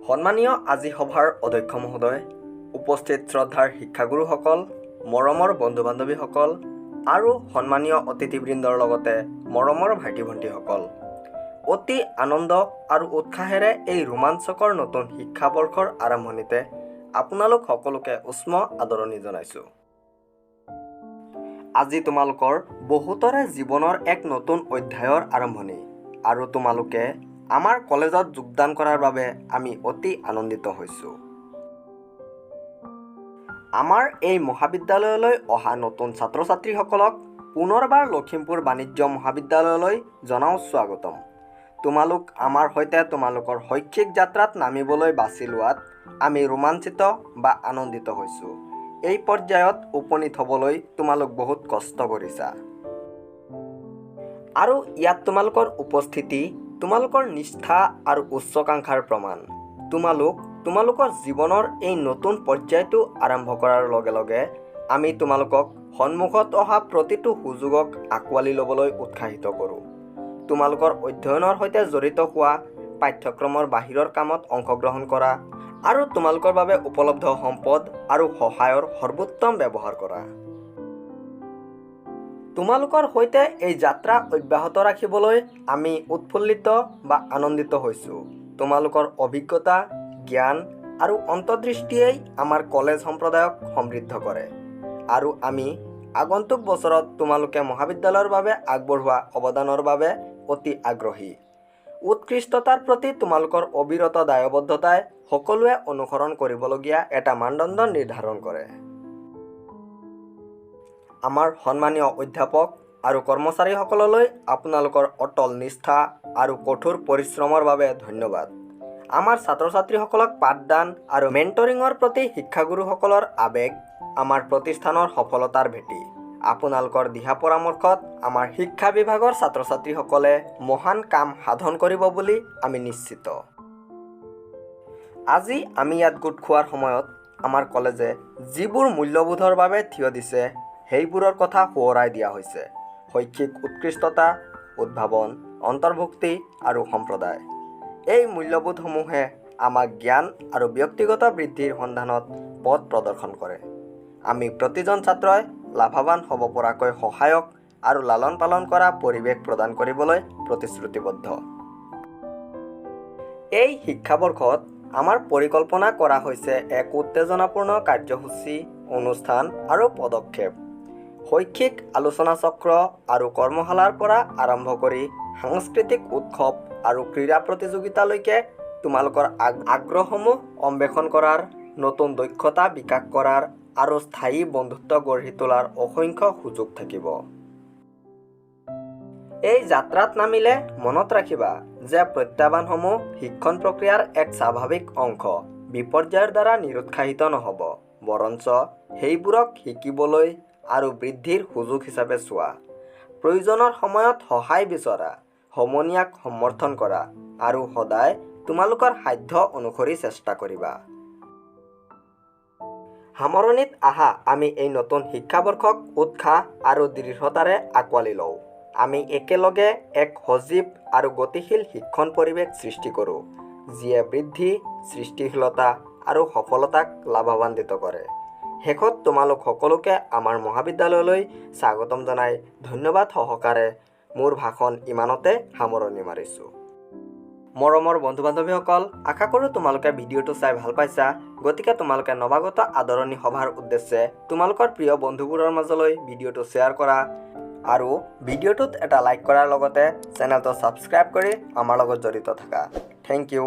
সন্মানীয় আজি সভাৰ অধ্যক্ষ মহোদয়, উপস্থিত শ্ৰদ্ধাৰ শিক্ষাগুৰুসকল, মৰমৰ বন্ধু-বান্ধৱীসকল আৰু সন্মানীয় অতিথিবৃন্দৰ লগতে মৰমৰ ভাইটি-ভণ্টিসকল, অতি আনন্দ আৰু উৎসাহেৰে এই ৰোমাঞ্চকৰ নতুন শিক্ষাবৰ্ষৰ আৰম্ভণিতে আপোনালোক সকলোকে উষ্ম আদৰণি জনাইছোঁ। আজি তোমালোকৰ বহুতৰে জীৱনৰ এক নতুন অধ্যায়ৰ আৰম্ভণি আৰু তোমালোকে আমাৰ কলেজত যোগদান কৰাৰ বাবে আমি অতি আনন্দিত হৈছোঁ। আমাৰ এই মহাবিদ্যালয়লৈ অহা নতুন ছাত্ৰ-ছাত্ৰীসকলক পুনৰবাৰ লখিমপুৰ বাণিজ্য মহাবিদ্যালয়লৈ জনাওঁ স্বাগতম। তোমালোক আমাৰ সৈতে তোমালোকৰ শৈক্ষিক যাত্ৰাত নামিবলৈ বাছি লোৱাত আমি ৰোমাঞ্চিত বা আনন্দিত হৈছোঁ। এই পৰ্যায়ত উপনীত হ'বলৈ তোমালোক বহুত কষ্ট কৰিছা আৰু ইয়াত তোমালোকৰ উপস্থিতি তোমালোকৰ নিষ্ঠা আৰু উচ্চাকাংক্ষাৰ প্ৰমাণ। তোমালোকৰ জীৱনৰ এই নতুন পৰ্যায়টো আৰম্ভ কৰাৰ লগে লগে আমি তোমালোকক সন্মুখত অহা প্ৰতিটো সুযোগক আঁকোৱালি ল'বলৈ উৎসাহিত কৰোঁ। তোমালোকৰ অধ্যয়নৰ সৈতে জড়িত হোৱা, পাঠ্যক্ৰমৰ বাহিৰৰ কামত অংশগ্ৰহণ কৰা আৰু তোমালোকৰ বাবে উপলব্ধ সম্পদ আৰু সহায়ৰ সৰ্বোত্তম ব্যৱহাৰ কৰা। তোমালোকৰ সৈতে এই যাত্ৰা অব্যাহত ৰাখিবলৈ আমি উৎফুল্লিত বা আনন্দিত হৈছোঁ। তোমালোকৰ অভিজ্ঞতা, জ্ঞান আৰু অন্তৰ্দৃষ্টিয়েই আমাৰ কলেজ সম্প্ৰদায়ক সমৃদ্ধ কৰে আৰু আমি আগন্তুক বছৰত তোমালোকে মহাবিদ্যালয়ৰ বাবে আগবঢ়োৱা অৱদানৰ বাবে অতি আগ্ৰহী। উৎকৃষ্টতাৰ প্ৰতি তোমালোকৰ অবিৰত দায়বদ্ধতাই সকলোৱে অনুসৰণ কৰিবলগীয়া এটা মানদণ্ড নিৰ্ধাৰণ কৰে। আমাৰ সন্মানীয় অধ্যাপক আৰু কৰ্মচাৰীসকললৈ আপোনালোকৰ অটল নিষ্ঠা আৰু কঠোৰ পৰিশ্ৰমৰ বাবে ধন্যবাদ। আমাৰ ছাত্ৰ-ছাত্ৰীসকলক পাঠদান আৰু মেণ্টৰিঙৰ প্ৰতি শিক্ষাগুৰুসকলৰ আৱেগ আমাৰ প্ৰতিষ্ঠানৰ সফলতাৰ ভেটি। আপোনালোকৰ দিহা পৰামৰ্শত আমাৰ শিক্ষা বিভাগৰ ছাত্ৰ-ছাত্ৰীসকলে মহান কাম সাধন কৰিব বুলি আমি নিশ্চিত। আজি আমি ইয়াত গোট খোৱাৰ সময়ত আমাৰ কলেজে যিবোৰ মূল্যবোধৰ বাবে থিয় দিছে সেইবোৰৰ কথা সোঁৱৰাই দিয়া হৈছে। শৈক্ষিক উৎকৃষ্টতা, উদ্ভাৱন, অন্তৰ্ভুক্তি আৰু সম্প্ৰদায়। এই মূল্যবোধসমূহে আমাক জ্ঞান আৰু ব্যক্তিগত বৃদ্ধিৰ সন্ধানত পথ প্ৰদৰ্শন কৰে। আমি প্ৰতিজন ছাত্ৰই লাভৱান হ'ব পৰাকৈ সহায়ক আৰু লালন পালন কৰা পৰিৱেশ প্ৰদান কৰিবলৈ প্ৰতিশ্ৰুতিবদ্ধ। এই শিক্ষাবৰ্ষত আমাৰ পৰিকল্পনা কৰা হৈছে এক উত্তেজনাপূৰ্ণ কাৰ্যসূচী, অনুষ্ঠান আৰু পদক্ষেপ। শৈক্ষিক আলোচনা চক্ৰ আৰু কৰ্মশালাৰ পৰা আৰম্ভ কৰি সাংস্কৃতিক উৎসৱ আৰু ক্ৰীড়া প্ৰতিযোগিতালৈকে তোমালোকৰ আগ্ৰহসমূহ অন্বেষণ কৰাৰ, নতুন দক্ষতা বিকাশ কৰাৰ আৰু স্থায়ী বন্ধুত্ব গঢ়ি তোলাৰ অসংখ্য সুযোগ থাকিব। এই যাত্ৰাত নামিলে মনত ৰাখিবা যে প্ৰত্যাহ্বানসমূহ শিক্ষণ প্ৰক্ৰিয়াৰ এক স্বাভাৱিক অংশ। বিপৰ্যয়ৰ দ্বাৰা নিৰুৎসাহিত নহ'ব, বৰঞ্চ সেইবোৰক শিকিবলৈ আৰু বৃদ্ধিৰ সুযোগ হিচাপে চোৱা। প্ৰয়োজনৰ সময়ত সহায় বিচৰা, সমনীয়াক সমৰ্থন কৰা আৰু সদায় তোমালোকৰ সাধ্য অনুসৰি চেষ্টা কৰিবা। সামৰণিত আহা আমি এই নতুন শিক্ষাবৰ্ষক উৎসাহ আৰু দৃঢ়তাৰে আঁকোৱালি লওঁ। আমি একেলগে এক সজীৱ আৰু গতিশীল শিক্ষণ পৰিৱেশ সৃষ্টি কৰোঁ, যিয়ে বৃদ্ধি, সৃষ্টিশীলতা আৰু সফলতাক লাভান্বিত কৰে। শেষত তোমালোক সকলোকে আমাৰ মহাবিদ্যালয়লৈ স্বাগতম জনাই ধন্যবাদ সহকাৰে মোৰ ভাষণ ইমানতে সামৰণি মাৰিছোঁ। মৰমৰ বন্ধু-বান্ধৱীসকল, আশা কৰোঁ তোমালোকে ভিডিঅ'টো চাই ভাল পাইছা। গতিকে তোমালোকে নৱাগত আদৰণি সভাৰ উদ্দেশ্যে তোমালোকৰ প্ৰিয় বন্ধুবোৰৰ মাজলৈ ভিডিঅ'টো শ্বেয়াৰ কৰা আৰু ভিডিঅ'টোত এটা লাইক কৰাৰ লগতে চেনেলটো ছাবস্ক্ৰাইব কৰি আমাৰ লগত জড়িত থাকা। Thank U.